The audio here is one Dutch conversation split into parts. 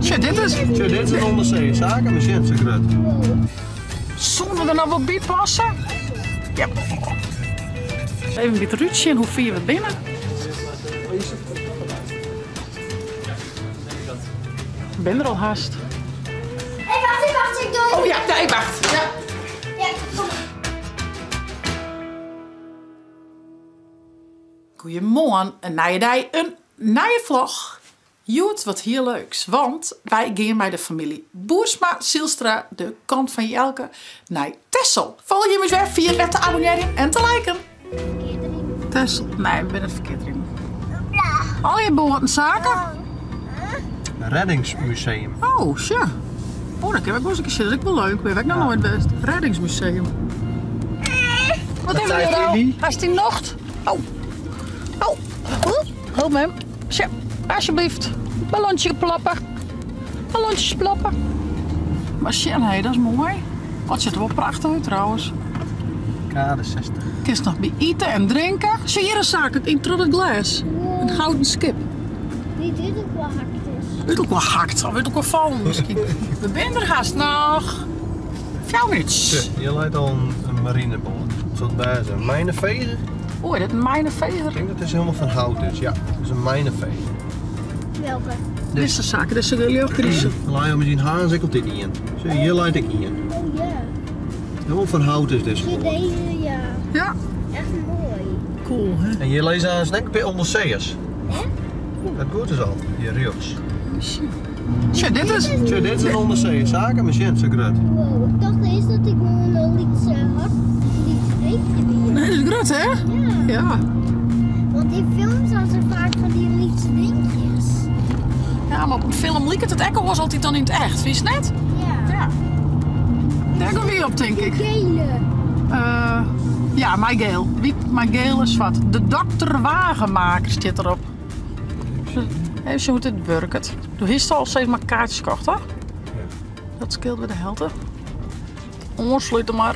Tja, dit is... Tja, dit is een onderzeeër zakenmachine, zo groot. Zullen we er nou wel bij passen? Ja. Even een beetje ruut zien hoe ver we binnen. Ik ben er al haast. Wacht, ik doe het. Oh ja, nee, wacht. Ja. Ja, kom. Goedemorgen, een nieuwe dag, een nieuwe vlog. Joet, wat heel leuks, want wij gaan bij de familie Boersma Zielstra de kant van Jelke naar Texel. Volg je me weer via te abonneren en te liken. Texel, nee, ik ben het verkeerd erin. Al je behoorten zaken? Reddingsmuseum. Oh, tja. Oh, dat heb ik wel eens een keer. Dat is wel leuk. Weet ik nog nooit best. Reddingsmuseum. Wat hebben we nou? Hij is die nocht. Oh. Oh. Oh, mem. Zo, alsjeblieft. Ballonnetje plappen. Ballonnetjes plappen. Maar shit, hé, dat is mooi. Wat ziet er wel prachtig uit trouwens. Kade 60. Kist nog bij eten en drinken. Zie je hier een zaak in het glas? Een gouden skip. Die dit ook wel hard is. Weet ook wel hard, zal weet ook wel vallen misschien. We zijn er haast nog 4 minuutjes. Je leidt al een marineboot. Tot bij een mijnenveger. Oei, dat is een mijnenveger. Ik denk dat het helemaal van hout is. Ja, het is een mijnenveger. Welke? Dit is de zaken, dit zullen jullie ook griezen. Laat je misschien haan, ik dit niet in. Zo, hier leidt ik in. Oh ja. Helemaal van hout is dit Zie gewoon. deze, ja. Ja, Echt mooi. cool hè. En hier leest aan denk ik bij onderzeeërs. Hè? Dat goed is al. Hier, Rios. Tja, dit is... Tja, dit is een onderzeeër zakenmachine, zo groot. Wow, ik dacht eerst dat ik gewoon al iets hard, iets breekte weer. Nee, dat is groot hè? Ja. Ja. Want in films hadden ze vaak van die liefste dingetjes. Ja, maar op een film liep het ook was altijd dan in het echt, vind je het net? Ja. Ja. Daar gaan we weer op, denk ik. Gele. Ja, Miguel. Miguel is wat. De dokter Wagenmaker zit erop. Even zo hoe het werkt. Doe heeft al steeds maar kaartjes gekocht, hoor. Dat scheelt weer de helft. Ontsluit hem maar.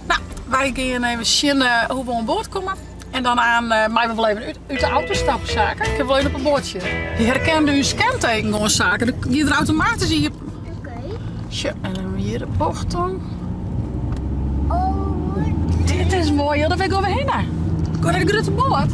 Nou, wij gaan even zien hoe we aan boord komen. En dan aan mij wel even uit de auto stappen zaken. Ik heb wel even op een bordje. Je herkent uw scanteken gewoon zaken. Dan je er automatisch hier. Oké. Tja, en dan hebben we hier de bochten. Oh, Dit is mooi, ja, daar wil ik wel weer heen. Kom naar de grote boord.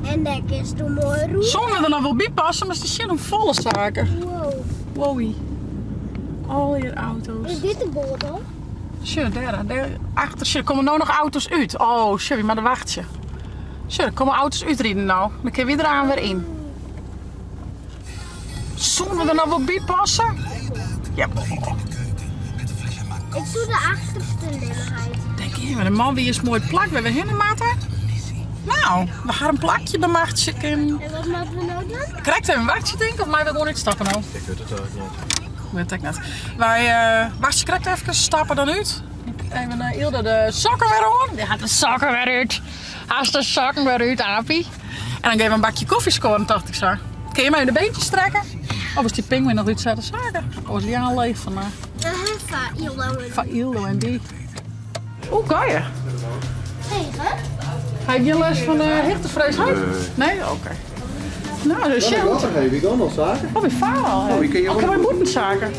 en daar is de mooie roe. Zullen we er nog wel bij passen, maar het is een volle zaken. Wow. Wowie. Al hier auto's. Is dit de boordel? Shit, daar achter. Shit, komen nou nog auto's uit? Oh, shit, maar dan wacht je. Shit, er komen auto's uitrijden nou. Dan kun je weer eraan weer in. Zullen we er nou wel bij passen? Ja. Ik doe de achterste lilligheid. Denk je, maar de man wie is mooi plak. We hebben hinnen maten. Nou, we gaan een plakje bij Machtje. En wat moeten we nou doen? Krijgt even een wachtje, denk ik, of mij wil gewoon niet stappen nou? Ik weet het ook niet. Weet ik net. Wij, Wachtje krijgt even stappen dan uit. Even Ilde de sokken weer aan. Die gaat de sokken weer uit. Haast de sokken weer uit, Aapie. En dan geven we een bakje koffie scoren, dacht ik zo. Kun je mij in de beentjes trekken? Of is die pinguïn nog iets uit de zaken? Of is die al leeg van van Ildo en die? Hoe kan je? Tegen? Heb je les van hichtevrees? Nee? Oké. Nou, dus shit. Wie kan nog zaken? Oh, weer varen al. wie kun je ook- Oké, wij moeten zaken.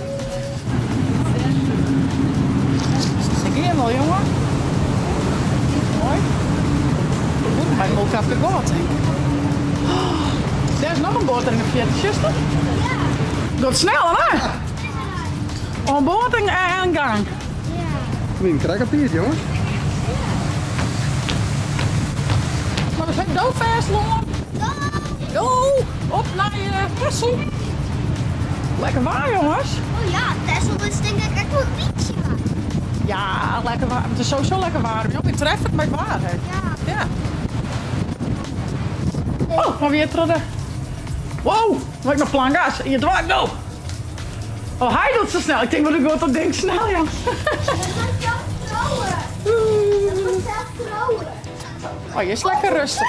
Ik hier wel, jongen. Mooi. We moeten bij elkaar op de boord, denk ik. Oh, er is nog een boord in de Fiat, zuster. Ja. Doe het sneller, hè? Aan boord en aan gang. Wie een krakkerpiet, jongens. Maar we zijn doodvast, jongen. Go! Op naar Texel. Lekker waar, jongens. Oh ja, Texel is denk ik echt wel een beetje waar. Ja, lekker waar. Het is sowieso lekker waar. Je ook in traffic met waarheid. Ja. Ja. Oh, maar weer terug. Wow, wat nog plangas. En je dwaart nou. Oh, hij doet zo snel. Ik denk, wat ik dat ding snel, jongens. Dat gaat zelf trouwen. Dat gaat zelf trouwen. Oh, je is lekker rustig.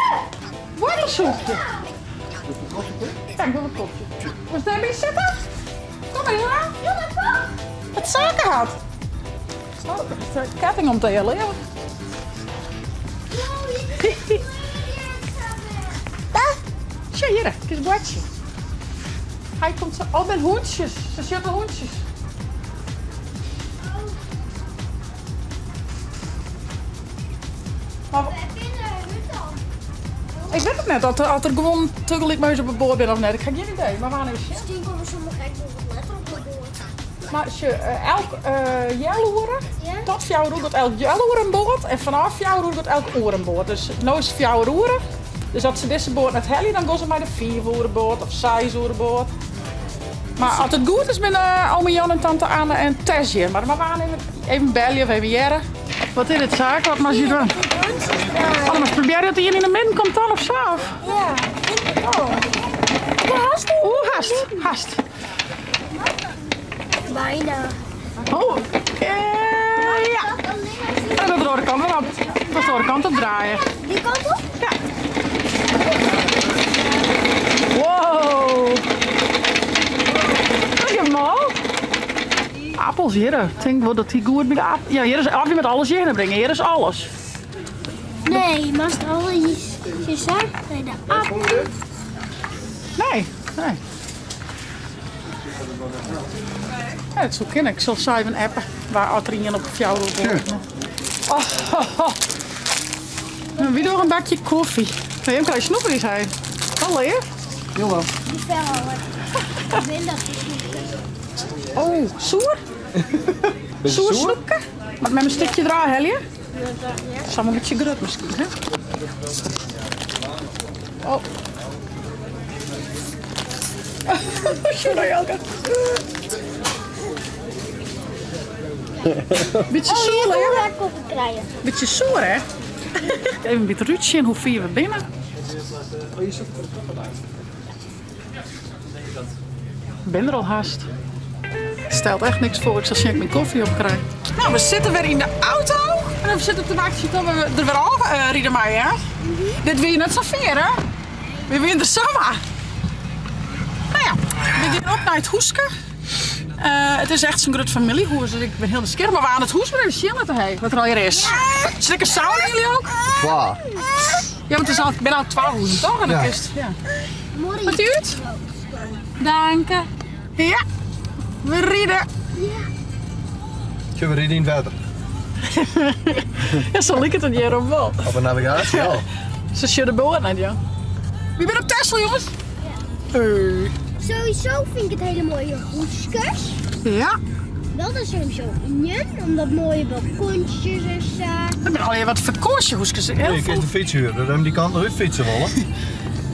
Wortelsoepje. Kijk, doe een kopje. Moet je daar bij zitten? Kom maar hier. Ja, dat kan. Het zaken had. Oh, de ketting om te helen, ja. Tja, hier, kies een bordje. Hij komt zo... Oh, met hoentjes. Ze zitten hoentjes. Maar... Ik weet het net, dat er gewoon tegelijk op het boord bent of net. Ik heb geen idee, maar waar is je? Misschien komen sommige letter op het boord. Maar als je elk jelloer, tot 4 uur gaat elk jelloer aan boord en vanaf 4 uur gaat elk oor aan boord. Dus nu is het 4 uur. Dus als ze deze boord net hellen, dan gaan ze maar de 4 uur boord of 6 uur boord. Maar als het goed is met oma Jan en tante Anne en Tessje. Maar we gaan even bellen of even jaren. Wat is het zaak? Wat mag je doen? Anders probeer je dat hij hier in de midden komt dan of zo? Ja, oh. Haast. Haast. Bijna. Oh, ja. En dat de andere kant op. Dat is de andere kant op draaien. Die kant op? Ja. Wow. Kijk hem al. Appels hier. Ik denk wel dat die goed met de appels. Ja, hier is af met alles hierheen brengen. Hier is alles. Nee, maar als het al je zegt bij de appel. Nee. Ja, dat zo ken ik. Ik zal even appen waar Adrien op jou wil worden. Wie door een bakje koffie? Nee, een klein snoepje zijn. Allee. Jawel. Die verhouden. Ik ben dat niet. Oh, zoer? Zoer snoepje? Met een stukje eraan, Helje? Dat is allemaal een beetje grut misschien, hè? Oh. Sorry, Elke. Beetje zoer, hè? Beetje zoer, hè? Even een beetje ruutje in hoe ver we binnen. Ik ben er al haast. Stelt echt niks voor, ik zal zien dat ik mijn koffie opkrijg. Nou, we zitten weer in de auto. En we zitten te wachten tot we er weer al rieden mij, hè? Dit wil je net zo ver, hè? We weer in de zomer. Nou ja, we gaan op naar het hoeske. Het is echt zo'n groot familiehoes, dus ik ben heel nieuwsgierig. Maar we aan het hoes maar even zien wat er al hier is. Is er lekker sauna jullie ook? Waar? Ja, want ik ben al 12 hoezen, toch? En de kist. Ja. Wat u het? Dank je. Ja, we rieden. Zullen we rijden verder? Ja, zo lijkt het hier op wel. Op een navigatie al. Ze zullen de boord naar jou. Wie bent op Texel, jongens? Sowieso vind ik het hele mooie hoeskes. Ja. Dat is sowieso onion, omdat mooie balkonnetjes en zo. Ik ben alweer wat vakantiehoesjes. Heel Ik veel. is de fietshuur, dan hebben die kant nog uit fietsen willen.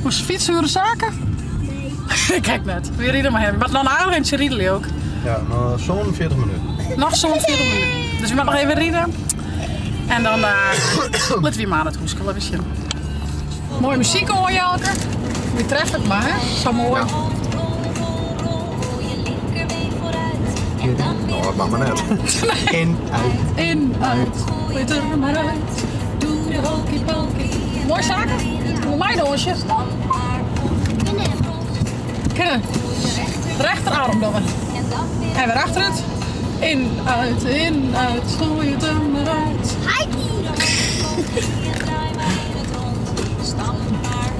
Moest je fietsen zaken? Nee. Kijk net, we rieden maar hebben. Maar dan aardig en ze rieden jullie ook. Ja, nou, zo'n 40 minuten. Nog zo'n 40 minuten. Dus we moeten nog even rieden. En dan laten we maar aan het hoesken, laten we zien. Mooie muziek hoor je, Elke. Wie treft het maar, hè? Zo mooi. Oh, dat mag maar net. In, uit. In, uit, weet er maar uit. Doe je hokkie pokkie. Mooi zaken? Doe mij doosje. Kennen. Rechterarm doen we. En weer achter het. In, uit, doe je er maar uit.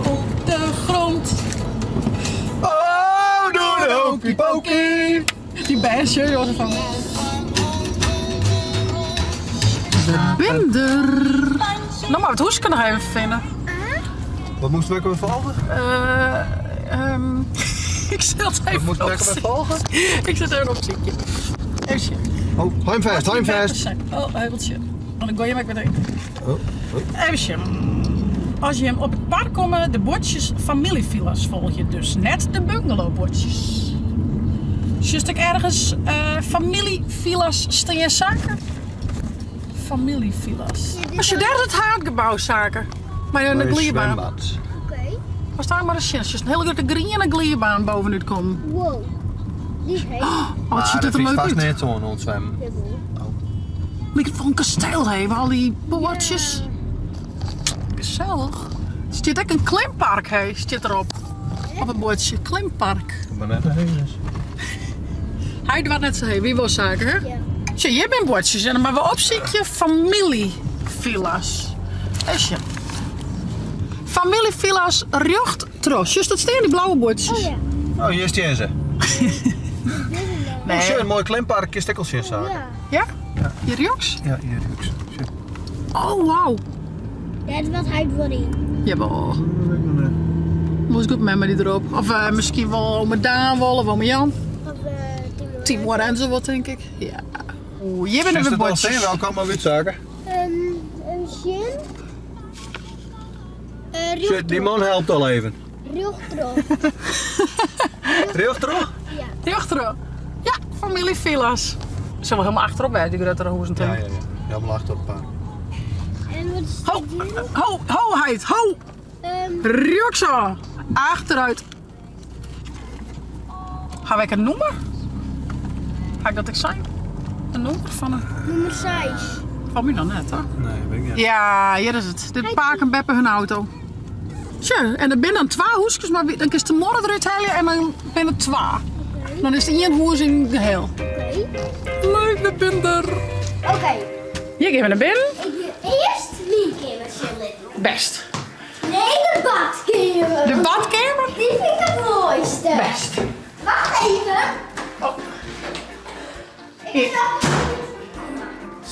Op de grond. Oh, doe de hokkie pokkie. Die bandje, joh, van. De binder. Nou, maar het hoesje nog even vinden. Wat moesten we ook weer volgen? Ik zit Wat even moesten we op ook weer ziek. volgen? Ik zit even op ziekje. Even. Oh, hou hem vast. Oh, heubeltje. Dan gooi je hem ook weer erin. Oh. Even. Als je hem op het park komt, de bordjes familievillas volg je dus. Net de bungalowbordjes. Just ik ergens familievillas staan zaken? Familievillas. Als je daar het haardgebouw zaken. Maar in de glierbaan. Oké. Was daar maar een shit. Just een hele grote groene glierbaan bovenuit komen. Wow. Die is heet. Oh, wat ziet het er leuk vast uit. net zo'n ontzwemmen. Lijkt het van een kasteel heen, al die bordjes. Gezellig. Er zit ook een klimpark, hé, zit erop. Op het bordje, klimpark. Maar net een hele. Hij doet net zo heen, wie wil zaken, hè? Ja. Zie, je bent bordjes, en maar waarop zie je familievilla's. Esje. Familievilla's Rjocht Tros. Just dat staan die blauwe bordjes. Oh ja. Oh, hier is deze. Nee. Oh, shit, een mooi klimparkje, stikkeltjes zagen. Ja. Ja? Hier Joks? Ja, hier, Jux. Shit. Oh, wauw. Ja, het was hij voor in. Jawel. Moest goed met me die erop. Of misschien wel ome Daan of ome Jan. Of Timor en zo wat, denk ik. Ja. Oeh, hier ben ik Is weer het wel bordjes. zien? Welke allemaal witzaken? Een gin. Shit, die man helpt al even. Rugdrop. Terug, terug? Ja. Die achterop. Ja, familie Villa's. Ze zijn wel helemaal achterop bij die grotere hoezen. Ja. Helemaal achter op een paar. En wat is Ho, dit? ho, Heid, ho. Ruksa. Achteruit. Ga ik een nummer? Ga ik dat ik zijn? Een nummer van een... Nummer 6. Van mij dan net, hè? Nee, weet ik niet. Ja, hier is het. Dit paak en beppen hun auto. Zo, en er zijn dan 2 hoesjes, maar dan kun je de morgen eruit halen en dan ben er 2. Dan is er 1 hoes in het geheel. Oké. Leuk, de binder. Oké. Hier gaan we naar binnen. Ik wil eerst mijn kamer chillen. Best. Nee, de badkamer. De badkamer? Die vind ik het mooiste. Best. Wacht even. Oh. Ik ga...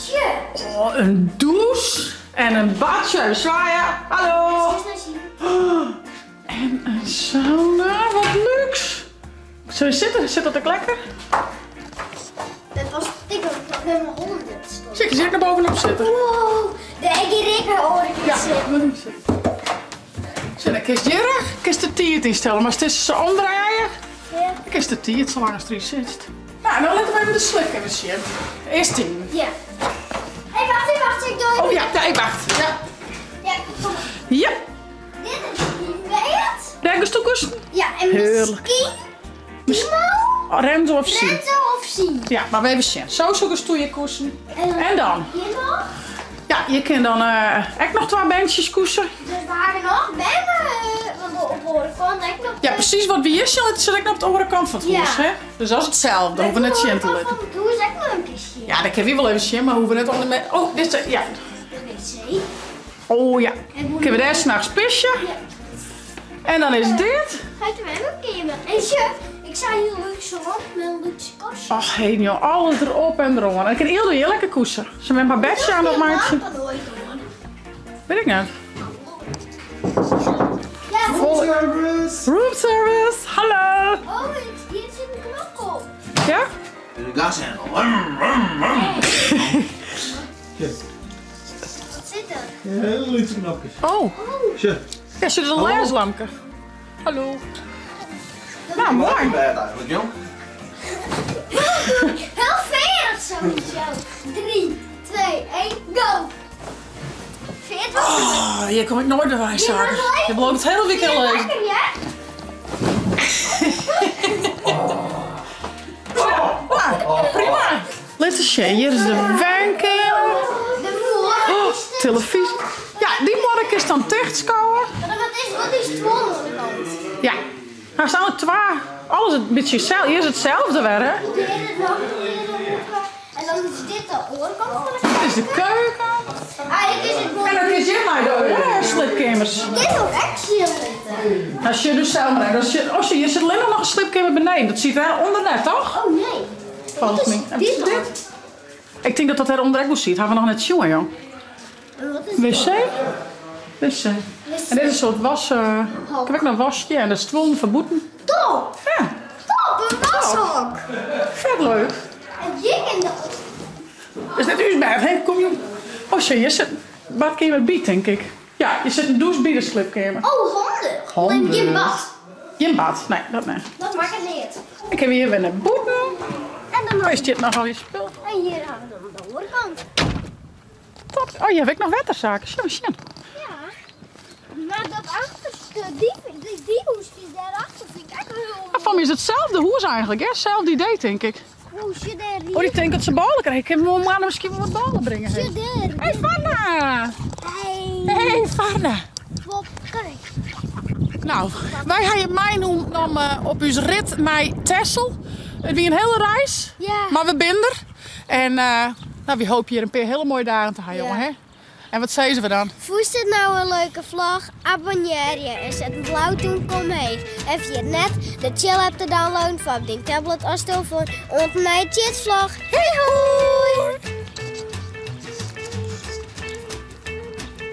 Tje. Oh, een douche en een badje. Zwaaien. Hallo. En een sauna. Wat luxe. Zo zitten. Zit dat ook lekker? Dat was dikker dan mijn 100. Zeker, zit ik naar bovenop zitten. Wow. De eigen hoor ik Ja, zitten. moet ik zitten. Zo, dan kies je kies de tiert instellen. Maar als het is zo omdraaien, Ja. dan kies de tiert zolang als het erin zit. Nou, dan letten we even de slip in de shit. Eerst 10. Ja. Hé, wacht, ik doe het. Oh ja, ik wacht. Ja. Ja, kom. Ja. Dit is niet weet. Denk eens toekomst. Ja, en Heerlijk. misschien Timo, Renzo of zien. Renzo of Sien. Ja, maar we hebben zien. Zo zoeken stoeien koersen. En dan? Timo, Ja, je kunt dan echt nog 2 bandjes koersen. dus we hebben nog bijna op horen van. Ik nog Ja, precies wat we hier zien, het zit ik nog op de andere kant van het Ja. huis. Hè? Dus dat is hetzelfde, hoeven we net zien te Doe letten. eens echt nog een kistje. Ja, dat kan we wel even zien, maar hoeven we net onder met. Oh, dit is. Ja. De wc. Oh ja. Kunnen we daar s'nachts pissen? Ja. En dan is dit. Ga je mij nog kamer? En je, ik zei heel leuk zo op met een luxe kastje. Ach, heen joh, alles erop en eronder. En ik kan heel lekker koersen. Ze met mijn bedje aan op maatje. Dat nooit hoor. Weet ik niet. Ja, Vol- Room service, hallo. oh, hier zit een knop op. Ja? De gashendel. Wat zit er? Heel lieve knopjes. Oh, Shit. ja, zit er een laarslamke. Hallo. Nou, mooi. Eigenlijk, jong. Heel veertig zo. 3, 2, 1, go! 40? Oh, hier kom ik nooit bij zaken. Je hebt het hele weekend lezen. Lekker, ja? Ah, prima. Let eens zien, hier is de wijnkelder. De moer is de... Televisie. Ja, die morgen is dan dichtschouwen. Wat is het volgende aan de kant? Ja. Nou staan er 2. Alles een beetje hetzelfde. Hier is hetzelfde weer, hè. Dit is nog en dan is dit de oorkant van de Dit is de keuken. Eigenlijk is het mooi. En dan is hier maar de slipkamers. Dit is ook echt zitten. Als je dus zelf maar. Oh, zie, hier zit alleen nog een slipkamer beneden. Dat ziet er onder net, toch? Oh nee. Volgens mij. Wat is dit? Dit? Ik denk dat dat er onder moet ziet. Gaan we nog net zien, joh. En wat is Wc? Wc. En dit is een soort was. Ik heb ook nog een wasje en dat is gewoon verboeten. top? Ja, Top, een washok. vet leuk. En je kent dat. Is net u bij, hè? Kom je. Oh, zie, je zit. Badkamer bied, denk ik. Ja, je zit een douche bij de slipkamer. Oh, handig. Handig. Alleen je bad. Je bad? Nee, dat nee. Dat maakt het leert. Ik heb hier weer een boeten. En dan Waar is dit nog al je spul? En hier hebben we dan de oorkant. Top. Oh, je hebt ook nog wetterzaken. Zo, shit. Ja. Maar dat achterste, die hoesjes daarachter vind ik echt heel Van mij is hetzelfde hoes eigenlijk, hè? Hetzelfde idee, denk ik. hoesje daar. Oh, ik denk dat ze ballen krijgen. Ik heb mijn mannen misschien wel wat ballen brengen. Hoesje daar. Hey, Vanna! Hey. Hey, Vanna! Pop, kijk. Nou, wij gaan mij noemen op uw rit naar Texel. Het was een hele reis, Ja. maar we zijn er. En nou, we hopen hier een paar hele mooie dagen te hebben, Ja. jongen. Hè? En wat zeggen we dan? Vond je dit nou een leuke vlog? Abonneer je en zet een blauwtje kom heen. Heb je het net de chill app te downloaden van die tablet als telefoon. Ontnij vlog. Hey hoi!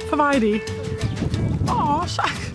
Verwaai die. Oh, zak.